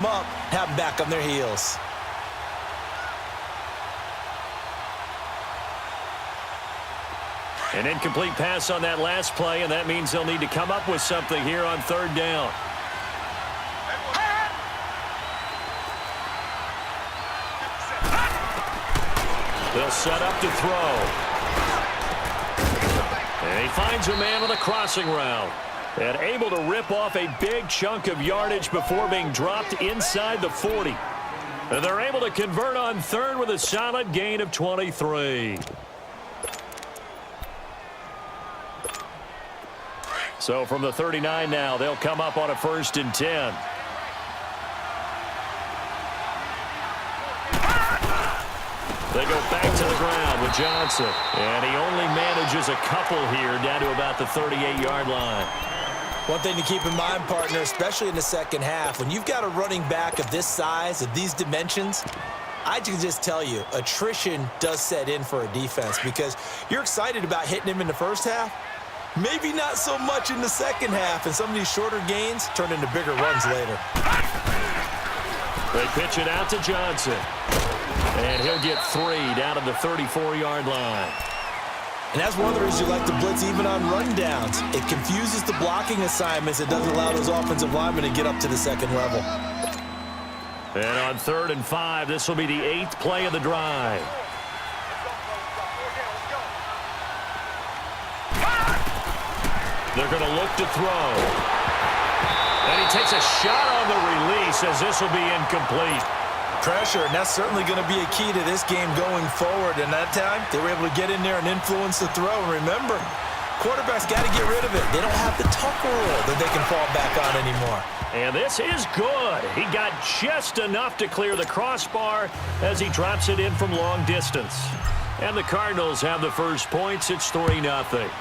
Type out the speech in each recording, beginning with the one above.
up, have them back on their heels. An incomplete pass on that last play, and that means they'll need to come up with something here on third down. They'll set up to throw. And he finds a man on the crossing route. And able to rip off a big chunk of yardage before being dropped inside the 40. And they're able to convert on third with a solid gain of 23. So from the 39 now, they'll come up on a 1st and 10. They go back to the ground with Johnson. And he only manages a couple here down to about the 38-yard line. One thing to keep in mind, partner, especially in the second half, when you've got a running back of this size, of these dimensions, I can just tell you, attrition does set in for a defense because you're excited about hitting him in the first half. Maybe not so much in the second half, and some of these shorter gains turn into bigger runs later. They pitch it out to Johnson. And he'll get 3 down to the 34-yard line. And that's one of the reasons you like to blitz even on rundowns. It confuses the blocking assignments. It doesn't allow those offensive linemen to get up to the second level. And on 3rd and 5, this will be the 8th play of the drive. They're going to look to throw. And he takes a shot on the release as this will be incomplete. Pressure, and that's certainly going to be a key to this game going forward. And that time, they were able to get in there and influence the throw. And remember, quarterbacks got to get rid of it. They don't have the tuck rule that they can fall back on anymore. And this is good. He got just enough to clear the crossbar as he drops it in from long distance. And the Cardinals have the first points. It's 3-0.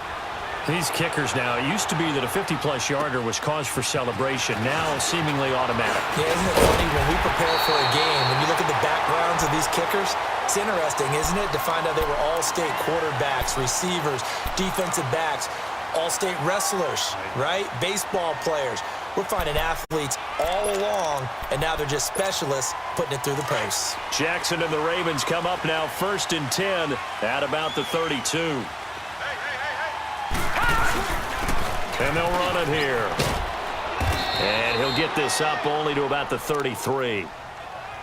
These kickers now, it used to be that a 50-plus yarder was cause for celebration. Now seemingly automatic. Yeah, isn't it funny when we prepare for a game, when you look at the backgrounds of these kickers, it's interesting, isn't it, to find out they were all-state quarterbacks, receivers, defensive backs, all-state wrestlers, right? Baseball players. We're finding athletes all along, and now they're just specialists putting it through the posts. Jackson and the Ravens come up now 1st and 10 at about the 32. And they'll run it here. And he'll get this up only to about the 33.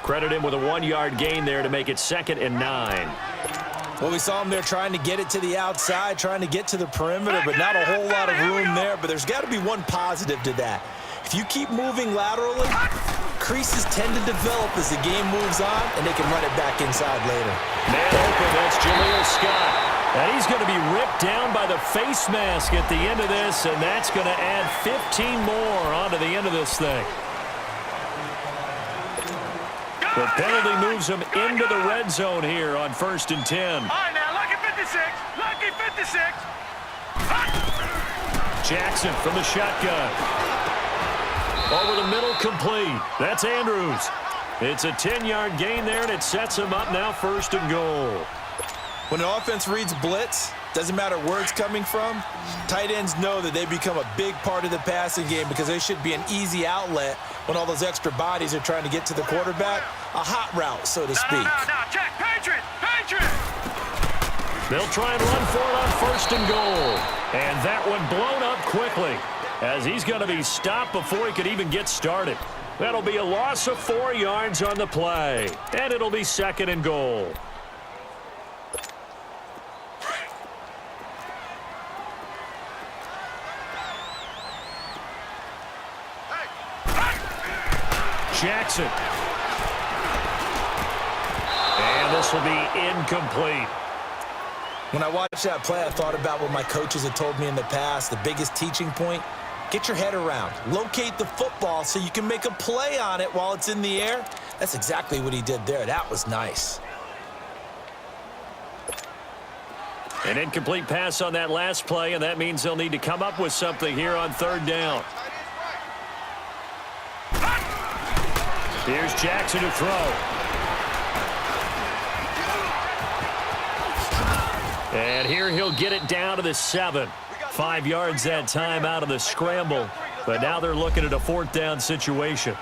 Credit him with a 1-yard gain there to make it 2nd and 9. Well, we saw him there trying to get it to the outside, trying to get to the perimeter, but not a whole lot of room there. But there's got to be one positive to that. If you keep moving laterally, creases tend to develop as the game moves on, and they can run it back inside later. Man open, that's Jaleel Scott. And he's going to be ripped down by the face mask at the end of this, and that's going to add 15 more onto the end of this thing. The penalty moves him into the red zone here on 1st and 10. All right, now, lucky 56. Lucky 56. Jackson from the shotgun. Over the middle, complete. That's Andrews. It's a 10-yard gain there, and it sets him up now 1st and goal. When an offense reads blitz, doesn't matter where it's coming from, tight ends know that they become a big part of the passing game because they should be an easy outlet when all those extra bodies are trying to get to the quarterback. A hot route, so to speak. No, check. Patriot. They'll try and run for it on 1st and goal. And that one blown up quickly as he's going to be stopped before he could even get started. That'll be a loss of 4 yards on the play. And it'll be 2nd and goal. Jackson. And this will be incomplete. When I watched that play, I thought about what my coaches had told me in the past. The biggest teaching point, get your head around. Locate the football so you can make a play on it while it's in the air. That's exactly what he did there. That was nice. An incomplete pass on that last play, and that means they'll need to come up with something here on 3rd down. Here's Jackson to throw. And here he'll get it down to the 7. 5 yards that time out of the scramble. But now they're looking at a 4th down situation.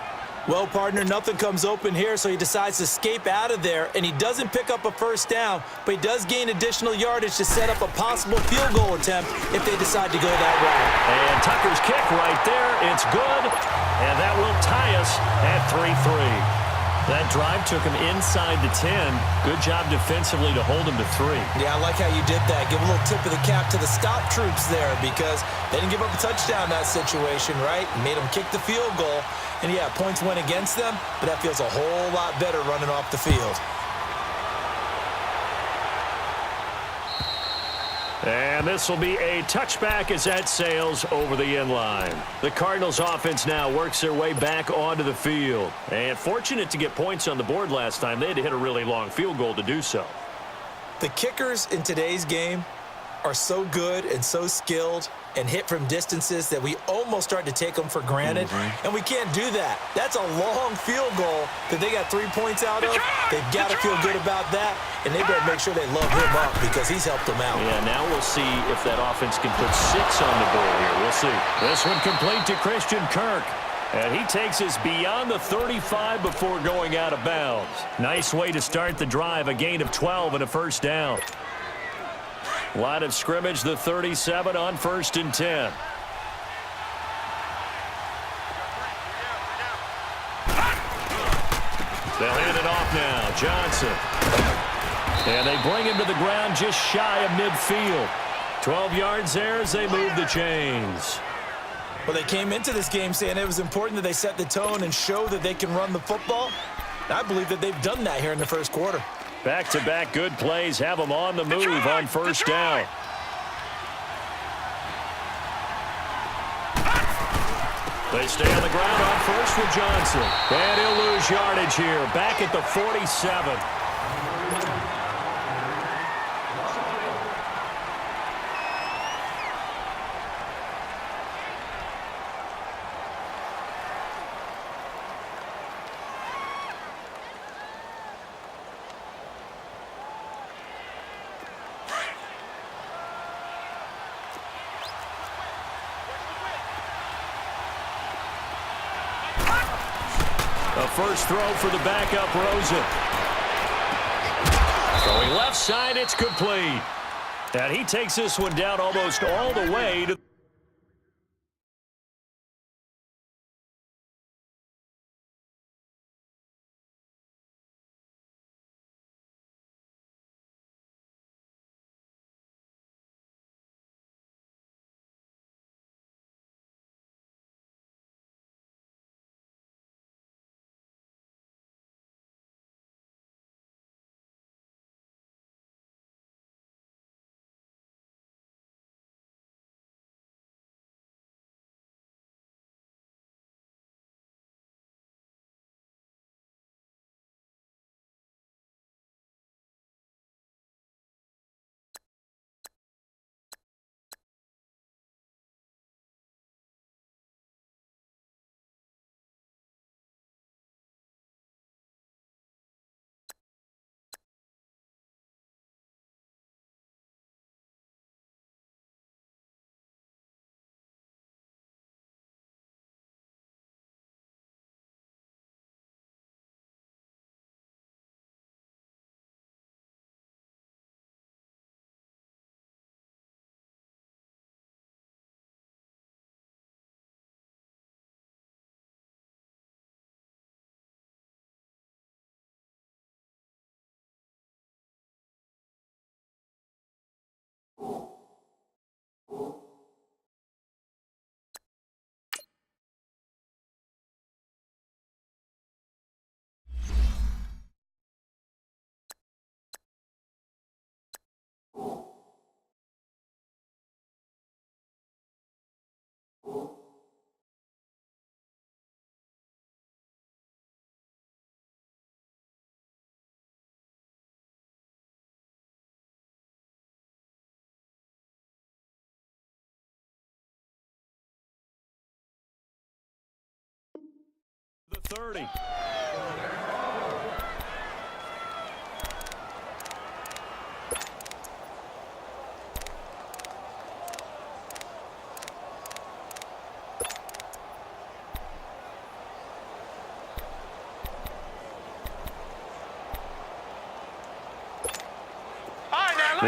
Well, partner, nothing comes open here, so he decides to escape out of there, and he doesn't pick up a first down, but he does gain additional yardage to set up a possible field goal attempt if they decide to go that route. And Tucker's kick right there. It's good, and that will tie us at 3-3. That drive took him inside the 10. Good job defensively to hold him to 3. Yeah, I like how you did that. Give a little tip of the cap to the stop troops there because they didn't give up a touchdown in that situation, right? Made them kick the field goal. And, yeah, points went against them, but that feels a whole lot better running off the field. And this will be a touchback as that sails over the end line. The Cardinals offense now works their way back onto the field. And fortunate to get points on the board last time. They had to hit a really long field goal to do so. The kickers in today's game are so good and so skilled and hit from distances that we almost start to take them for granted. And we can't do that. That's a long field goal that they got 3 points out of. They've got to feel good about that, and they better make sure they love him up because he's helped them out. Yeah, now we'll see if that offense can put 6 on the board here. We'll see. This one complete to Christian Kirk. And he takes us beyond the 35 before going out of bounds. Nice way to start the drive, a gain of 12 and a first down. Line of scrimmage, the 37 on 1st and 10. They'll hand it off now. Johnson. And they bring him to the ground just shy of midfield. 12 yards there as they move the chains. Well, they came into this game saying it was important that they set the tone and show that they can run the football. I believe that they've done that here in the first quarter. Back-to-back good plays have them on the move on first down. They stay on the ground on first with Johnson. And he'll lose yardage here. Back at the 47. A first throw for the backup, Rosen. Throwing left side, it's complete. And he takes this one down almost all the way to... the 30.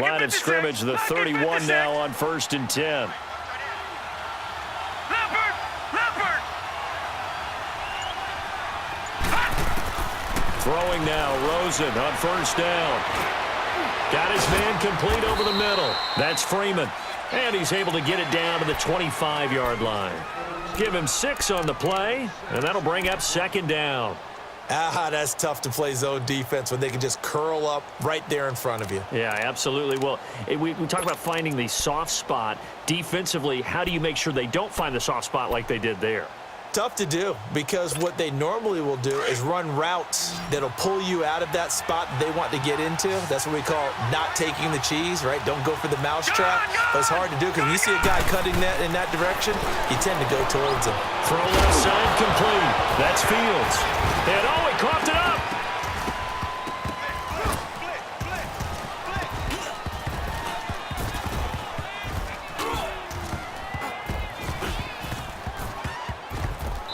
Line of scrimmage, the 31 now on 1st and 10. Throwing now, Rosen on 1st down. Got his man complete over the middle. That's Freeman. And he's able to get it down to the 25-yard line. Give him 6 on the play, and that'll bring up 2nd down. That's tough to play zone defense when they can just curl up right there in front of you. Yeah, absolutely. Well, we talk about finding the soft spot. Defensively, how do you make sure they don't find the soft spot like they did there? Tough to do, because what they normally will do is run routes that'll pull you out of that spot they want to get into. That's what we call not taking the cheese, right? Don't go for the mousetrap. But it's hard to do because when you see a guy cutting that in that direction, you tend to go towards him. Throw left side complete. That's Fields. And he coughed it up.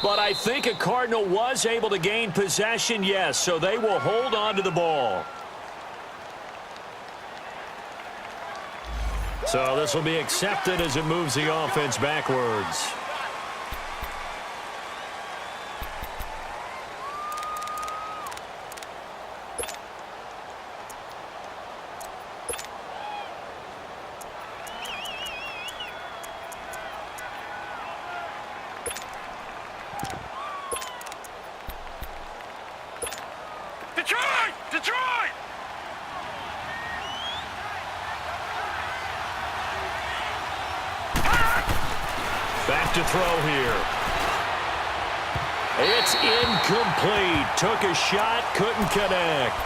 But I think a Cardinal was able to gain possession, yes, so they will hold on to the ball. So this will be accepted as it moves the offense backwards. Detroit! Back to throw here. It's incomplete. Took a shot, couldn't connect.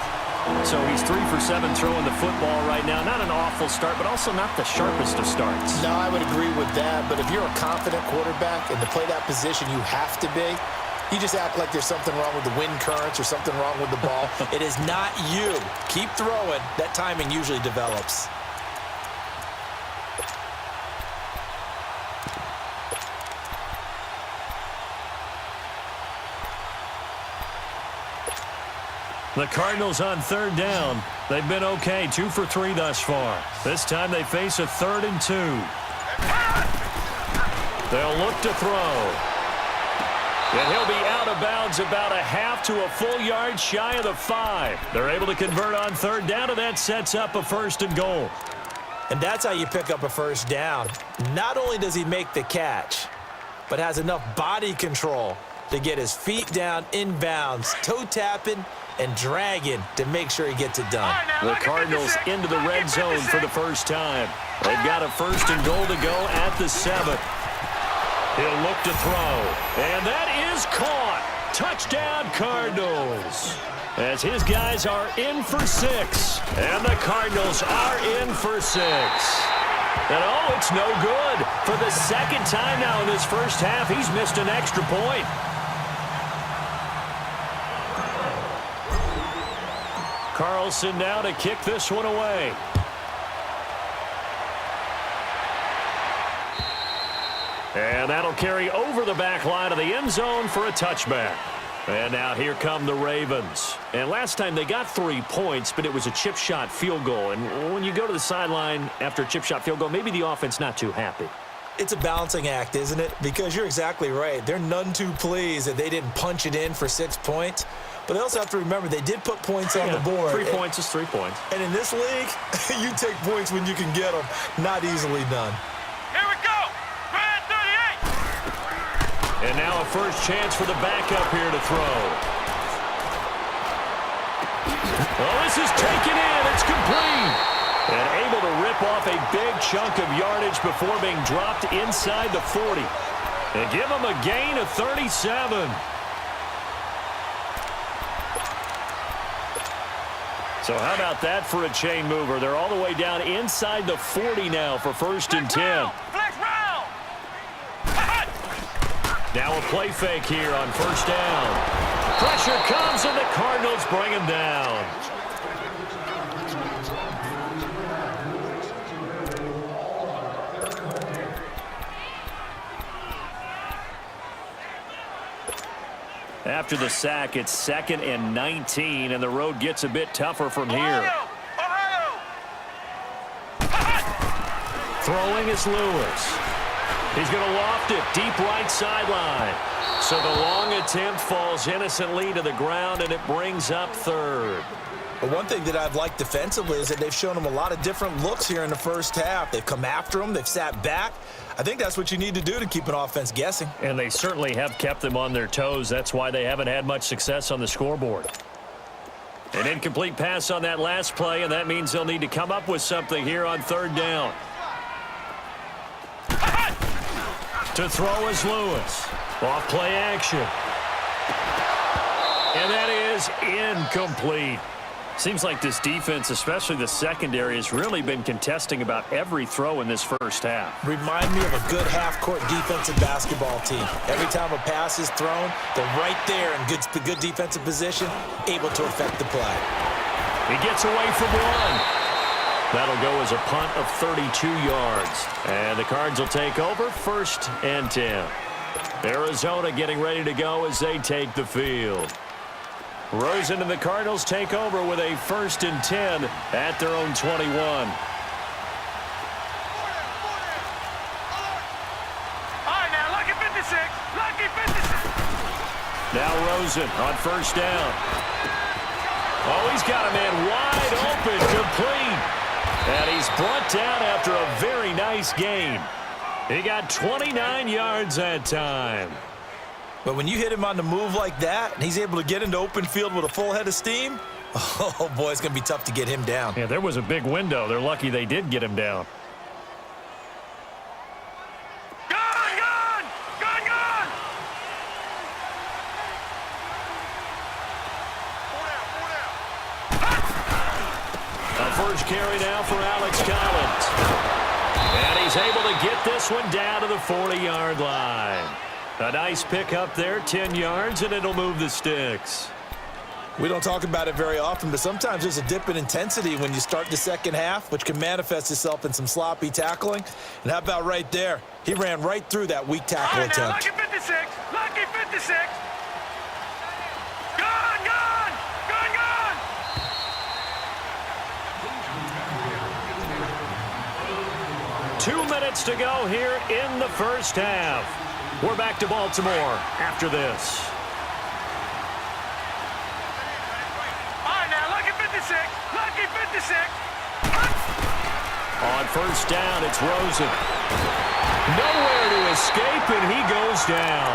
So he's 3 for 7 throwing the football right now. Not an awful start, but also not the sharpest of starts. No, I would agree with that. But if you're a confident quarterback and to play that position, you have to be. You just act like there's something wrong with the wind currents or something wrong with the ball. It is not you. Keep throwing. That timing usually develops. The Cardinals on 3rd down. They've been okay, 2 for 3 thus far. This time they face a 3rd and 2. They'll look to throw. And he'll be out of bounds about a half to a full yard shy of the 5. They're able to convert on 3rd down, and that sets up a 1st and goal. And that's how you pick up a 1st down. Not only does he make the catch, but has enough body control to get his feet down inbounds, toe tapping and dragging to make sure he gets it done. The Cardinals into the red zone for the first time. They've got a 1st and goal to go at the 7th. He'll look to throw. And that is caught. Touchdown, Cardinals. As his guys are in for 6. And the Cardinals are in for 6. And it's no good. For the 2nd time now in this first half, he's missed an extra point. Carlson now to kick this one away. And that'll carry over the back line of the end zone for a touchback. And now here come the Ravens. And last time they got 3 points, but it was a chip shot field goal. And when you go to the sideline after a chip shot field goal, maybe the offense not too happy. It's a balancing act, isn't it? Because you're exactly right. They're none too pleased that they didn't punch it in for 6 points. But they also have to remember they did put points on the board. 3 points is 3 points. And in this league, you take points when you can get them. Not easily done. Here we go. Red 38. And now a first chance for the backup here to throw. Well, this is taken in. It's complete. And able to rip off a big chunk of yardage before being dropped inside the 40. And give him a gain of 37. So how about that for a chain mover? They're all the way down inside the 40 now for 1st and 10. Flex round. Now a play fake here on 1st down. Pressure comes and the Cardinals bring him down. After the sack, it's 2nd and 19, and the road gets a bit tougher from here. Ohio! Throwing is Lewis. He's going to loft it deep right sideline. So the long attempt falls innocently to the ground, and it brings up third. But one thing that I've liked defensively is that they've shown him a lot of different looks here in the first half. They've come after him. They've sat back. I think that's what you need to do to keep an offense guessing. And they certainly have kept them on their toes. That's why they haven't had much success on the scoreboard. An incomplete pass on that last play, and that means they'll need to come up with something here on third down. To throw is Lewis. Off play action. And that is incomplete. Seems like this defense, especially the secondary, has really been contesting about every throw in this first half. Remind me of a good half-court defensive basketball team. Every time a pass is thrown, they're right there in good defensive position, able to affect the play. He gets away from one. That'll go as a punt of 32 yards. And the Cards will take over, 1st and 10. Arizona getting ready to go as they take the field. Rosen and the Cardinals take over with a 1st and 10 at their own 21. All right, now, lucky 56. Lucky 56. Now Rosen on 1st down. Oh, he's got a man wide open, complete. And he's brought down after a very nice gain. He got 29 yards that time. But when you hit him on the move like that, and he's able to get into open field with a full head of steam, oh, boy, it's going to be tough to get him down. Yeah, there was a big window. They're lucky they did get him down. Gun, gun! Gun, gun! A first carry now for Alex Collins. And he's able to get this one down to the 40-yard line. A nice pick up there, 10 yards, and it'll move the sticks. We don't talk about it very often, but sometimes there's a dip in intensity when you start the second half, which can manifest itself in some sloppy tackling. And how about right there? He ran right through that weak tackle All right, now, attempt. lucky 56. Lucky 56. Gun, gun! Gun, gun! 2 minutes to go here in the first half. We're back to Baltimore after this. All right, now, lucky 56. Lucky 56. On 1st down, it's Rosen. Nowhere to escape, and he goes down.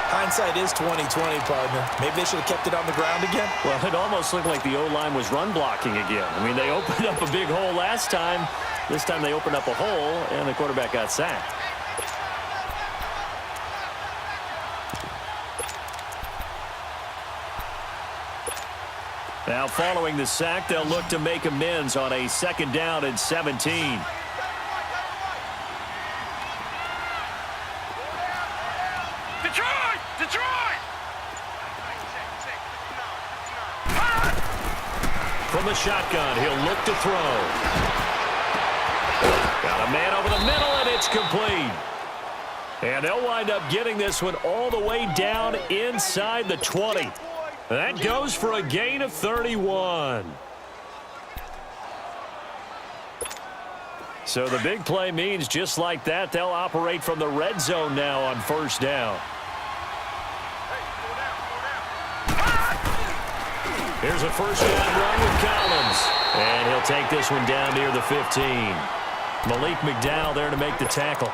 Hindsight is 20/20, partner. Maybe they should have kept it on the ground again. Well, it almost looked like the O-line was run blocking again. I mean, they opened up a big hole last time. This time they opened up a hole, and the quarterback got sacked. Now, following the sack, they'll look to make amends on a 2nd down and 17. Detroit! Detroit! From the shotgun, he'll look to throw. Got a man over the middle, and it's complete. And they'll wind up getting this one all the way down inside the 20. That goes for a gain of 31. So the big play means just like that, they'll operate from the red zone now on 1st down. Here's a 1st down run with Collins. And he'll take this one down near the 15. Malik McDowell there to make the tackle.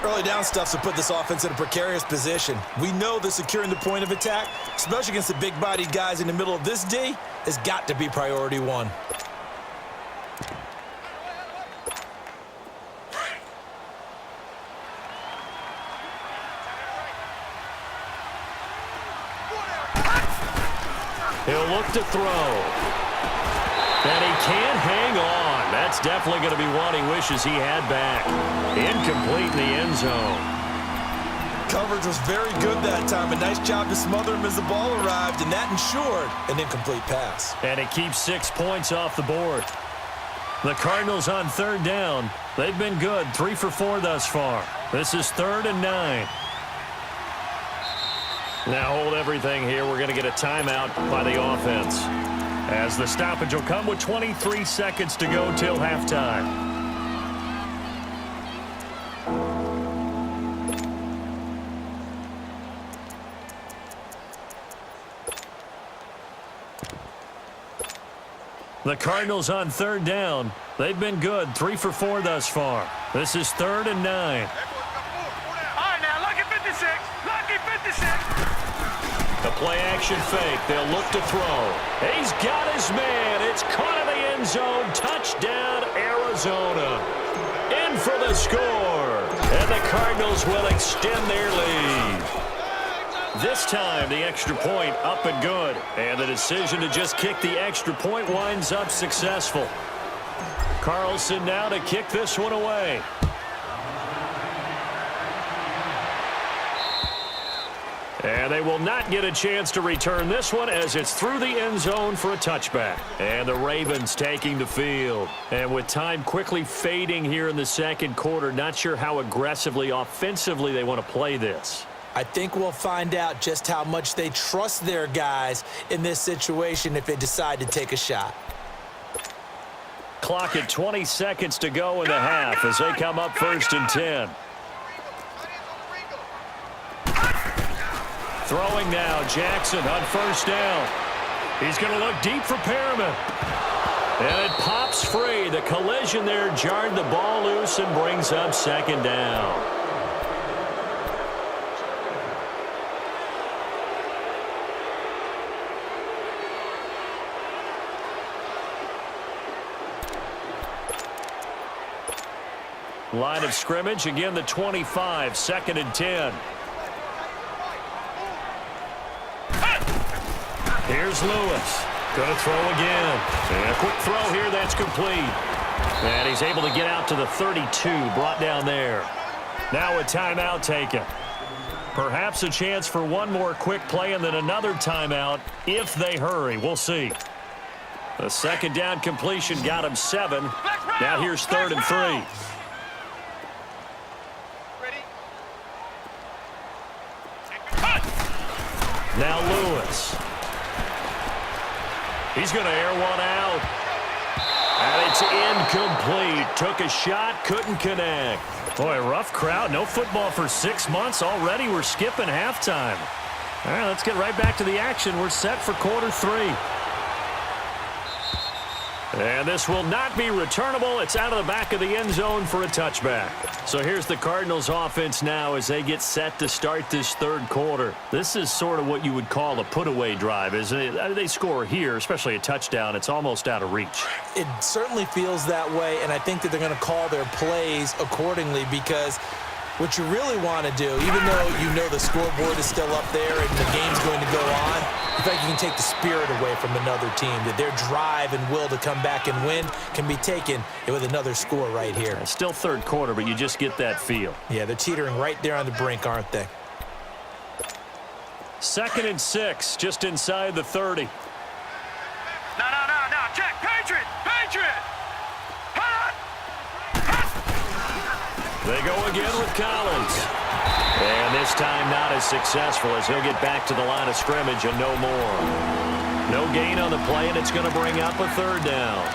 Early down stuff to put this offense in a precarious position. We know that securing the point of attack, especially against the big-bodied guys in the middle of this D, has got to be priority one. He'll look to throw. And he can't hang on. That's definitely going to be one he wishes he had back. Incomplete in the end zone. Coverage was very good that time. A nice job to smother him as the ball arrived, and that ensured an incomplete pass. And it keeps 6 points off the board. The Cardinals on 3rd down. They've been good, 3 for 4 thus far. This is 3rd and 9. Now hold everything here. We're going to get a timeout by the offense, as the stoppage will come with 23 seconds to go till halftime. The Cardinals on third down. They've been good, 3 for 4 thus far. This is 3rd and 9. All right, now, lucky 56. Lucky 56. The play-action fake. They'll look to throw. He's got his man. It's caught in the end zone. Touchdown, Arizona. In for the score. And the Cardinals will extend their lead. This time, the extra point up and good. And the decision to just kick the extra point winds up successful. Carlson now to kick this one away. And they will not get a chance to return this one as it's through the end zone for a touchback. And the Ravens taking the field. And with time quickly fading here in the second quarter, not sure how aggressively, offensively they want to play this. I think we'll find out just how much they trust their guys in this situation if they decide to take a shot. Clock at 20 seconds to go in the half as they come up 1st and 10. Throwing now, Jackson on 1st down. He's going to look deep for Perriman. And it pops free. The collision there jarred the ball loose and brings up 2nd down. Line of scrimmage, again the 25, 2nd and 10. Here's Lewis. Going to throw again. And a quick throw here that's complete. And he's able to get out to the 32, brought down there. Now a timeout taken. Perhaps a chance for one more quick play and then another timeout if they hurry. We'll see. The 2nd down completion got him 7. Now here's 3rd and 3. Now Lewis. He's going to air one out. And it's incomplete. Took a shot, couldn't connect. Boy, rough crowd. No football for 6 months. Already we're skipping halftime. All right, let's get right back to the action. We're set for quarter 3. And this will not be returnable. It's out of the back of the end zone for a touchback. So here's the Cardinals offense now as they get set to start this 3rd quarter. This is sort of what you would call a put-away drive, isn't it? They score here, especially a touchdown. It's almost out of reach. It certainly feels that way, and I think that they're going to call their plays accordingly because what you really want to do, even though you know the scoreboard is still up there and the game's going to go on, in fact, you can take the spirit away from another team, that their drive and will to come back and win can be taken with another score right here. It's still 3rd quarter, but you just get that feel. Yeah, they're teetering right there on the brink, aren't they? 2nd and 6, just inside the 30. No. Check. Patriot. They go again with Collins. And this time not as successful as he'll get back to the line of scrimmage and no more. No gain on the play, and it's going to bring up a 3rd down.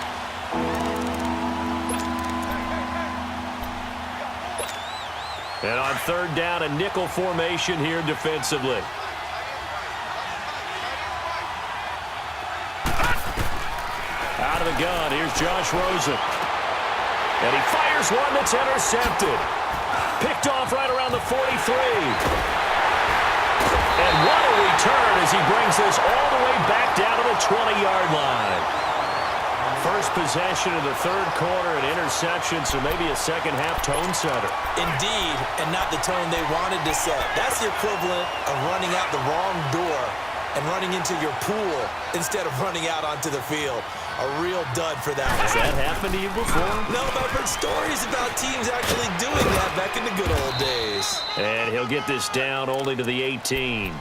And on 3rd down, a nickel formation here defensively. Out of the gun, here's Josh Rosen. And he fires one that's intercepted. Picked off right around the 43. And what a return as he brings this all the way back down to the 20-yard line. First possession of the 3rd quarter, an interception, so maybe a second-half tone setter. Indeed, and not the tone they wanted to set. That's the equivalent of running out the wrong door and running into your pool instead of running out onto the field. A real dud for that one. Has that happened to you before? No, but I've heard stories about teams actually doing that back in the good old days. And he'll get this down only to the 18.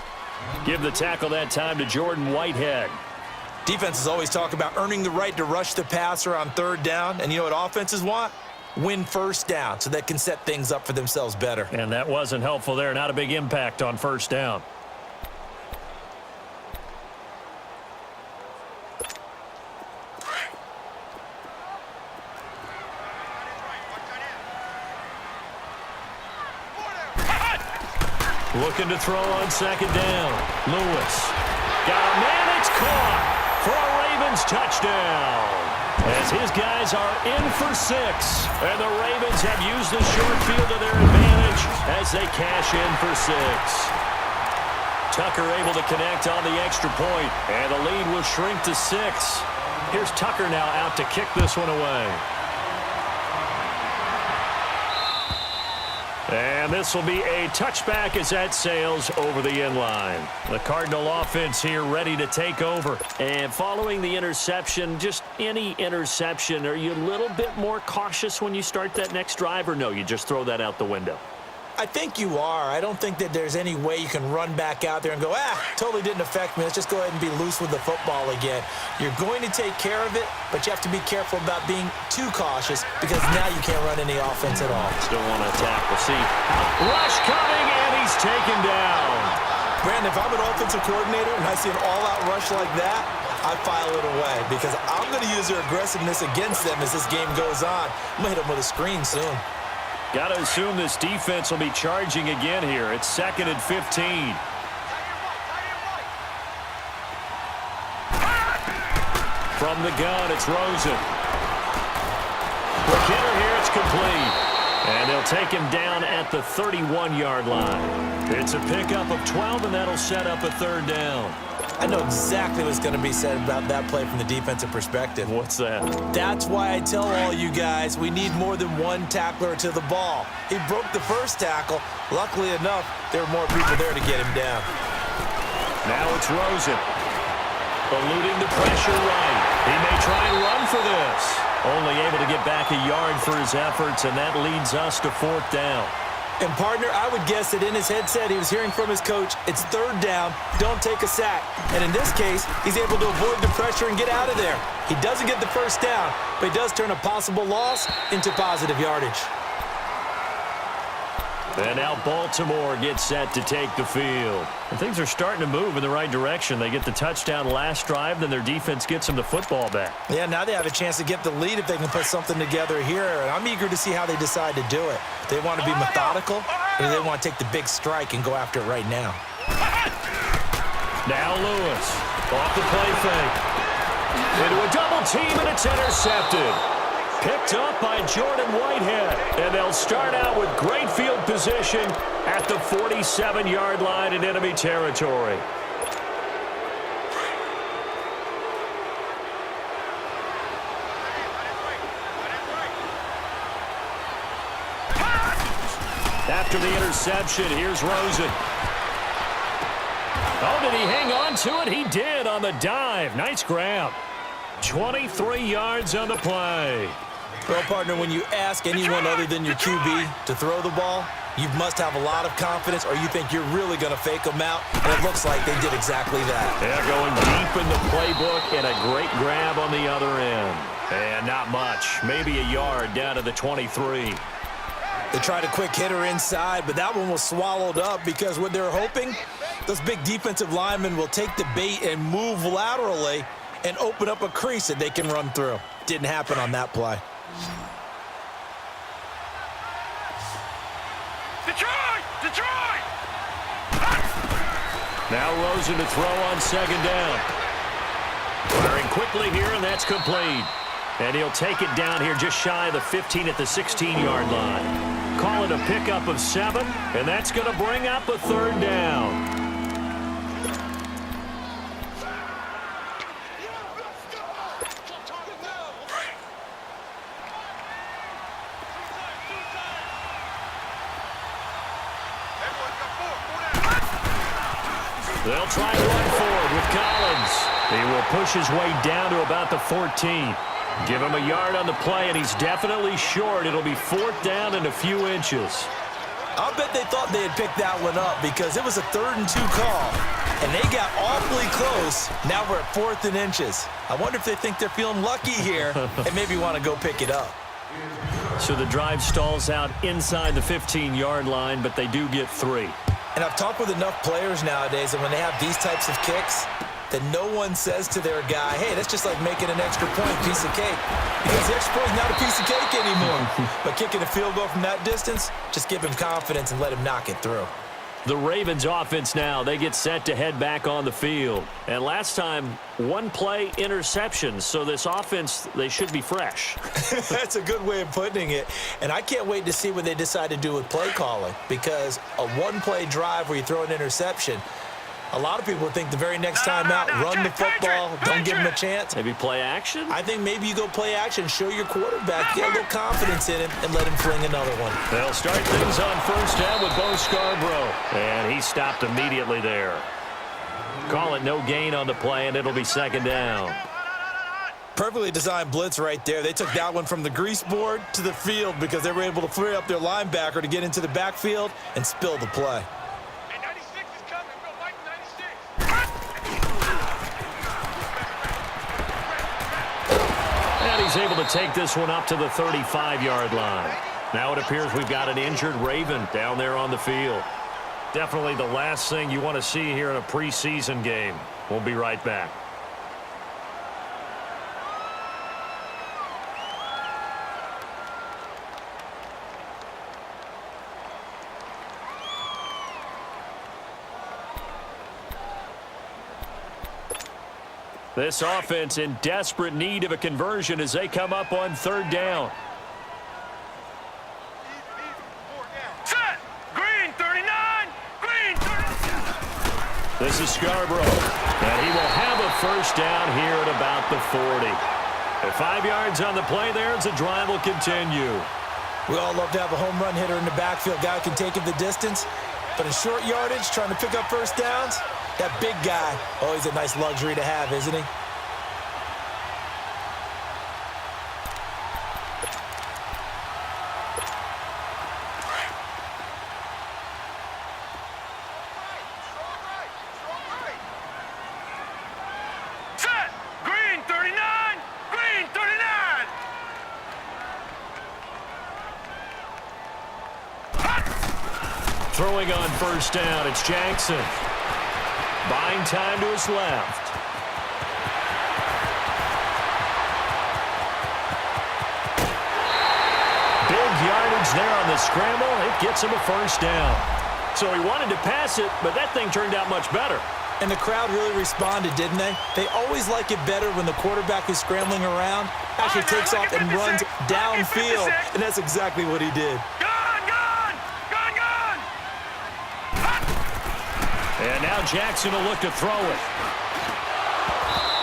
Give the tackle that time to Jordan Whitehead. Defenses always talk about earning the right to rush the passer on 3rd down. And you know what offenses want? Win 1st down so they can set things up for themselves better. And that wasn't helpful there. Not a big impact on 1st down. Looking to throw on 2nd down. Lewis. Got a man, it's caught for a Ravens touchdown. His guys are in for 6. And the Ravens have used the short field to their advantage as they cash in for 6. Tucker able to connect on the extra point, and the lead will shrink to 6. Here's Tucker now out to kick this one away. And this will be a touchback as that sails over the end line. The Cardinal offense here ready to take over. And following the interception, just any interception, are you a little bit more cautious when you start that next drive, or no, you just throw that out the window? I think you are. I don't think that there's any way you can run back out there and go, totally didn't affect me. Let's just go ahead and be loose with the football again. You're going to take care of it, but you have to be careful about being too cautious because now you can't run any offense at all. Still want to attack. We'll see. Rush coming, and he's taken down. Brandon, if I'm an offensive coordinator and I see an all-out rush like that, I file it away because I'm going to use their aggressiveness against them as this game goes on. I'm going to hit them with a screen soon. Got to assume this defense will be charging again here. It's 2nd and 15. From the gun, it's Rosen. Quick hitter here, it's complete. And they'll take him down at the 31-yard line. It's a pickup of 12, and that'll set up a 3rd down. I know exactly what's going to be said about that play from the defensive perspective. What's that? That's why I tell all you guys we need more than one tackler to the ball. He broke the first tackle. Luckily enough, there were more people there to get him down. Now it's Rosen. Eluding the pressure right. He may try and run for this. Only able to get back a yard for his efforts, and that leads us to 4th down. And, partner, I would guess that in his headset he was hearing from his coach, it's 3rd down, don't take a sack. And in this case, he's able to avoid the pressure and get out of there. He doesn't get the first down, but he does turn a possible loss into positive yardage. And now Baltimore gets set to take the field. And things are starting to move in the right direction. They get the touchdown last drive, then their defense gets them the football back. Yeah, now they have a chance to get the lead if they can put something together here. And I'm eager to see how they decide to do it. They want to be methodical, or they want to take the big strike and go after it right now. Now Lewis, off the play fake. Into a double team, and it's intercepted. Picked up by Jordan Whitehead. And they'll start out with great field position at the 47-yard line in enemy territory. After the interception, here's Rosen. Oh, did he hang on to it? He did on the dive. Nice grab. 23 yards on the play. Well, partner, when you ask anyone other than your QB to throw the ball, you must have a lot of confidence or you think you're really going to fake them out, and it looks like they did exactly that. Yeah, going deep in the playbook and a great grab on the other end. And not much, maybe a yard down to the 23. They tried a quick hitter inside, but that one was swallowed up because what they're hoping, those big defensive linemen will take the bait and move laterally and open up a crease that they can run through. Didn't happen on that play. Detroit! Now Rosen to throw on 2nd down. Firing quickly here, and that's complete. And he'll take it down here just shy of the 15 at the 16-yard line. Call it a pickup of 7, and that's going to bring up a 3rd down. They'll try to run forward with Collins. He will push his way down to about the 14. Give him a yard on the play, and he's definitely short. It'll be 4th down and a few inches. I'll bet they thought they had picked that one up because it was a 3rd and 2 call, and they got awfully close. Now we're at 4th and inches. I wonder if they think they're feeling lucky here and maybe want to go pick it up. So the drive stalls out inside the 15-yard line, but they do get 3. And I've talked with enough players nowadays that when they have these types of kicks, that no one says to their guy, hey, that's just like making an extra point, piece of cake. Because the extra point is not a piece of cake anymore. But kicking a field goal from that distance, just give him confidence and let him knock it through. The Ravens offense now, they get set to head back on the field. And last time, one play interception. So this offense, they should be fresh. That's a good way of putting it. And I can't wait to see what they decide to do with play calling, because a one-play drive where you throw an interception, a lot of people think the very next time out, run the football, don't give them a chance. Maybe play action? I think maybe you go play action, show your quarterback, get a little confidence in him, and let him fling another one. They'll start things on first down with Bo Scarborough. And he stopped immediately there. Call it no gain on the play, and it'll be second down. Perfectly designed blitz right there. They took that one from the grease board to the field because they were able to free up their linebacker to get into the backfield and spill the play. He's able to take this one up to the 35-yard line. Now it appears we've got an injured Raven down there on the field. Definitely the last thing you want to see here in a preseason game. We'll be right back. This offense in desperate need of a conversion as they come up on third down. Set! Green 39! Green 39! This is Scarborough. And he will have a first down here at about the 40. At 5 yards on the play there as the drive will continue. We all love to have a home run hitter in the backfield. Guy who can take it the distance. But in short yardage, trying to pick up first downs, that big guy, always a nice luxury to have, isn't he? Set! Green 39! Green 39! Throwing on first down, it's Jackson. Buying time to his left. Big yardage there on the scramble. It gets him a first down. So he wanted to pass it, but that thing turned out much better. And the crowd really responded, didn't they? They always like it better when the quarterback is scrambling around, actually takes off and runs downfield. And that's exactly what he did. And now Jackson will look to throw it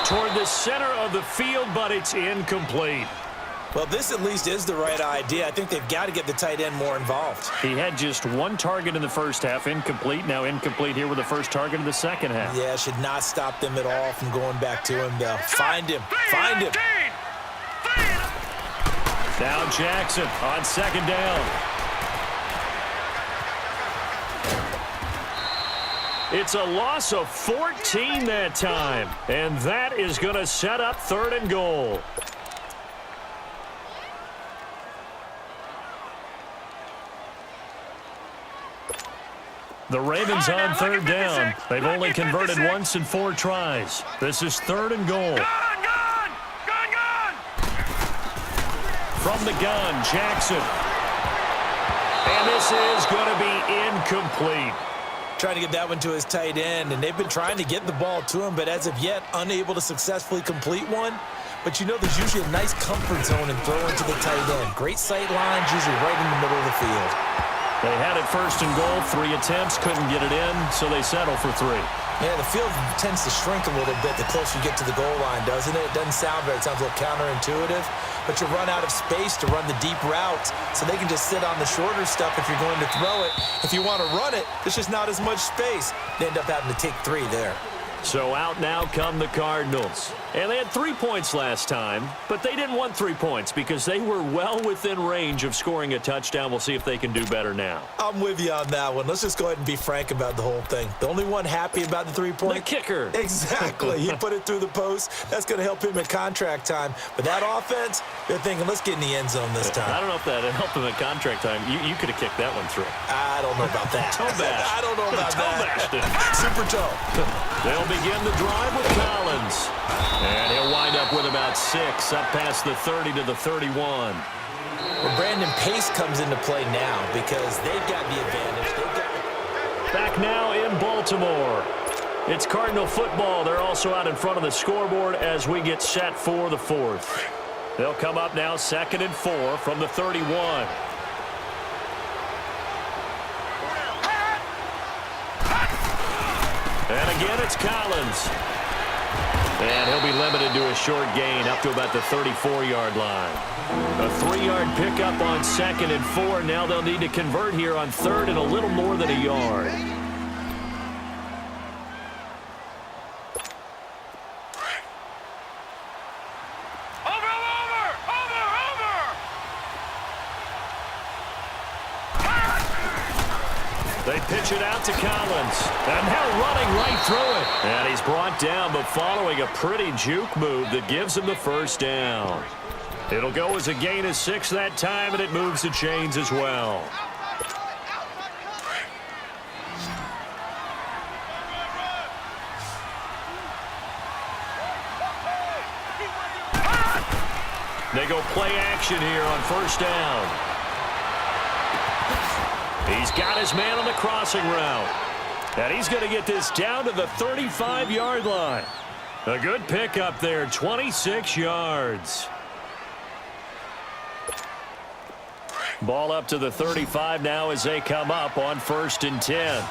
toward the center of the field, but it's incomplete. Well, this at least is the right idea. I think they've got to get the tight end more involved. He had just one target in the first half, incomplete. Now incomplete here with the first target in the second half. Yeah, should not stop them at all from going back to him, though. Find him. Find him. Now Jackson on second down. It's a loss of 14 that time, and that is going to set up third and goal. The Ravens on third down. They've only converted once in 4 tries. This is third and goal. Gun! From the gun, Jackson. And this is going to be incomplete. Trying to get that one to his tight end, and they've been trying to get the ball to him, but as of yet, unable to successfully complete one. But you know there's usually a nice comfort zone in throwing to the tight end. Great sight lines, usually right in the middle of the field. They had it first and goal, 3 attempts, couldn't get it in, so they settle for 3. Yeah, the field tends to shrink a little bit the closer you get to the goal line, doesn't it? It doesn't sound right. It sounds a little counterintuitive. But you run out of space to run the deep routes, so they can just sit on the shorter stuff if you're going to throw it. If you want to run it, there's just not as much space. They end up having to take 3 there. So out now come the Cardinals. And they had 3 points last time, but they didn't want 3 points because they were well within range of scoring a touchdown. We'll see if they can do better now. I'm with you on that one. Let's just go ahead and be frank about the whole thing. The only one happy about the 3-point? The kicker. Exactly. He put it through the post. That's going to help him at contract time. But that offense, they're thinking, let's get in the end zone this time. I don't know if that helped him at contract time. You could have kicked that one through. I don't know about that. Toe bash. I don't know about that. Super toe. They'll begin the drive with Collins. And he'll wind up with about 6, up past the 30 to the 31. Well, Brandon, pace comes into play now because they've got the advantage. Back now in Baltimore. It's Cardinal football. They're also out in front of the scoreboard as we get set for the fourth. They'll come up now 2nd and 4 from the 31. And again, it's Collins. And he'll be limited to a short gain up to about the 34-yard line. A 3-yard pickup on 2nd and 4. Now they'll need to convert here on 3rd and a little more than a yard. They pitch it out to Collins. And now running right through it. And he's brought down, but following a pretty juke move that gives him the first down. It'll go as a gain of 6 that time, and it moves the chains as well. They go play action here on 1st down. He's got his man on the crossing route. And he's going to get this down to the 35-yard line. A good pickup there, 26 yards. Ball up to the 35 now as they come up on 1st and 10.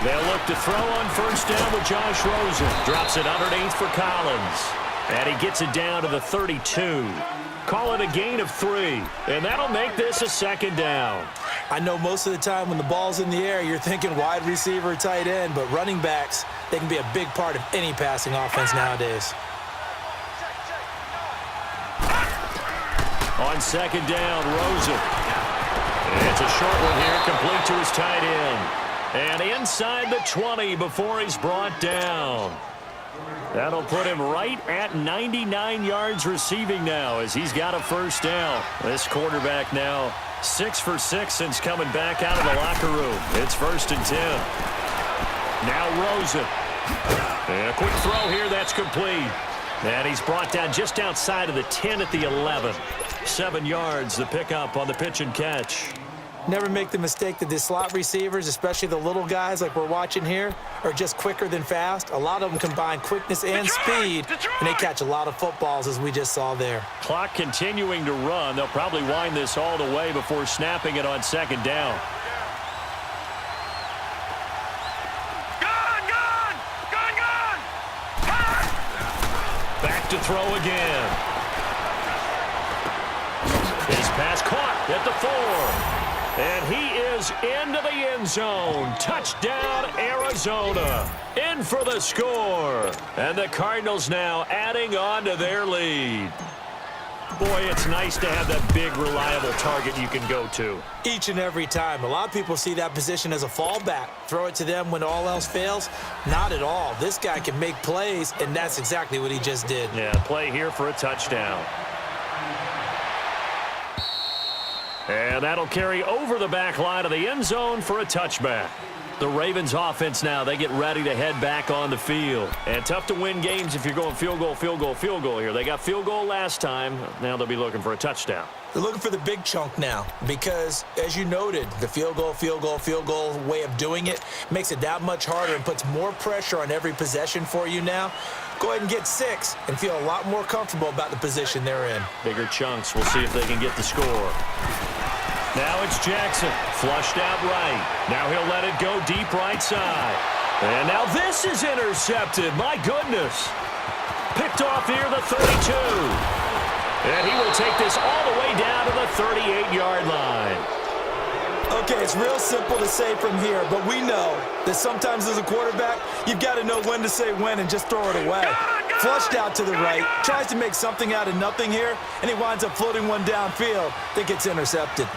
They'll look to throw on 1st down with Josh Rosen. Drops it underneath for Collins. And he gets it down to the 32. Call it a gain of 3. And that'll make this a 2nd down. I know most of the time when the ball's in the air, you're thinking wide receiver, tight end, but running backs, they can be a big part of any passing offense nowadays. On 2nd down, Rosen. It's a short one here, complete to his tight end. And inside the 20 before he's brought down. That'll put him right at 99 yards receiving now as he's got a 1st down. This quarterback now 6 for 6 since coming back out of the locker room. It's 1st and 10. Now Rosen. And a quick throw here, that's complete. And he's brought down just outside of the 10 at the 11. 7 yards, the pickup on the pitch and catch. Never make the mistake that the slot receivers, especially the little guys like we're watching here, are just quicker than fast. A lot of them combine quickness and speed, and they catch a lot of footballs, as we just saw there. Clock continuing to run. They'll probably wind this all the way before snapping it on 2nd down. Back to throw again. His pass caught at the 4. And he is into the end zone. Touchdown, Arizona. In for the score. And the Cardinals now adding on to their lead. Boy, it's nice to have that big, reliable target you can go to. Each and every time. A lot of people see that position as a fallback. Throw it to them when all else fails. Not at all. This guy can make plays, and that's exactly what he just did. Yeah, play here for a touchdown. And that'll carry over the back line of the end zone for a touchback. The Ravens offense now, they get ready to head back on the field. And tough to win games if you're going field goal, field goal, field goal here. They got field goal last time. Now they'll be looking for a touchdown. They're looking for the big chunk now because, as you noted, the field goal way of doing it makes it that much harder and puts more pressure on every possession for you now. Go ahead and get 6 and feel a lot more comfortable about the position they're in. Bigger chunks. We'll see if they can get the score. Now it's Jackson, flushed out right. Now he'll let it go deep right side. And now this is intercepted. My goodness. Picked off here, the 32. And he will take this all the way down to the 38-yard line. Okay, it's real simple to say from here, but we know that sometimes as a quarterback, you've got to know when to say when and just throw it away. Flushed out to the right, tries to make something out of nothing here, and he winds up floating one downfield that gets intercepted.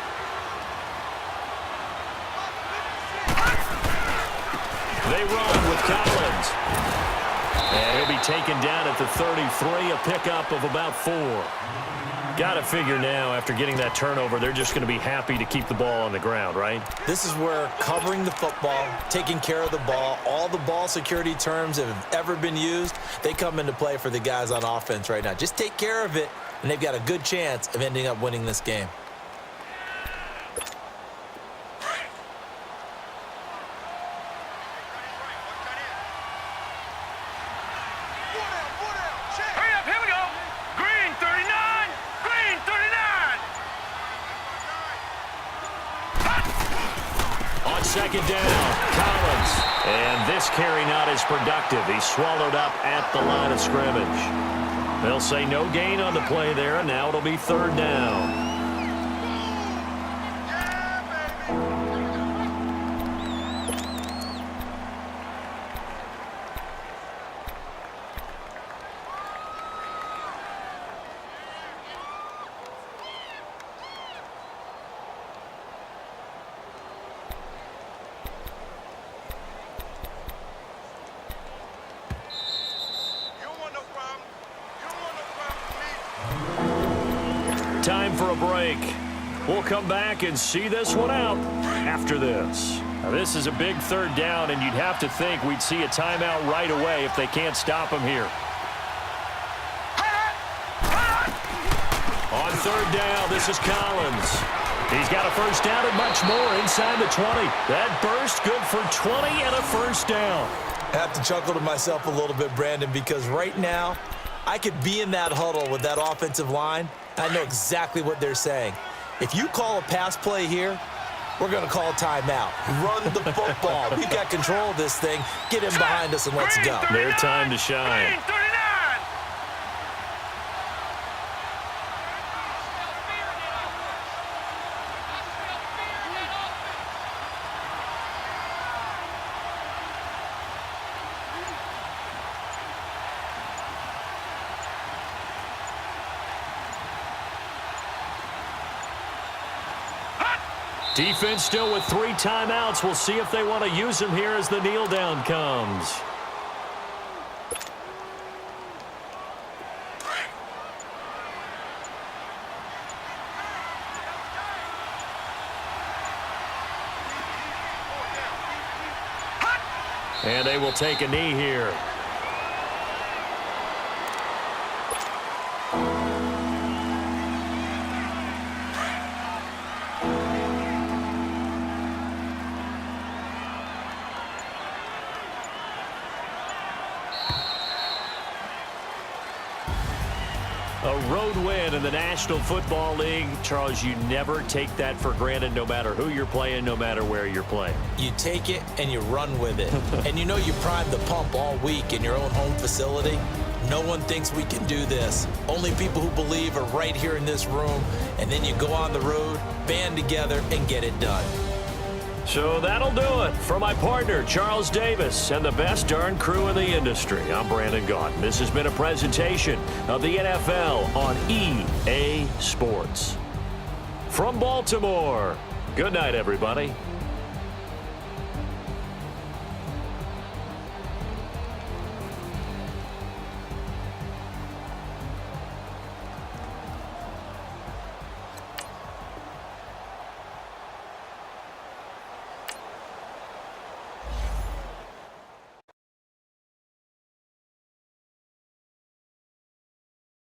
They run with Collins. And he'll be taken down at the 33, a pickup of about 4. Got to figure now, after getting that turnover, they're just going to be happy to keep the ball on the ground, right? This is where covering the football, taking care of the ball, all the ball security terms that have ever been used, they come into play for the guys on offense right now. Just take care of it, and they've got a good chance of ending up winning this game. second down. Collins. And this carry not as productive. He's swallowed up at the line of scrimmage. They'll say no gain on the play there, and now it'll be third down. Time for a break. We'll come back and see this one out after this. Now, this is a big third down, and you'd have to think we'd see a timeout right away if they can't stop him here. On third down, this is Collins. He's got a first down and much more inside the 20. That burst good for 20 and a first down. I have to chuckle to myself a little bit, Brandon, because right now I could be in that huddle with that offensive line. I know exactly what they're saying. If you call a pass play here, we're going to call a timeout. Run the football. We've got control of this thing. Get him behind us and let's go. Their time to shine. Defense still with 3 timeouts. We'll see if they want to use them here as the kneel down comes. And they will take a knee here. A road win in the National Football League. Charles, you never take that for granted no matter who you're playing, no matter where you're playing. You take it and you run with it. And you know you primed the pump all week in your own home facility. No one thinks we can do this. Only people who believe are right here in this room. And then you go on the road, band together, and get it done. So that'll do it. For my partner, Charles Davis, and the best darn crew in the industry, I'm Brandon Gaudin. This has been a presentation of the NFL on EA Sports. From Baltimore, good night, everybody.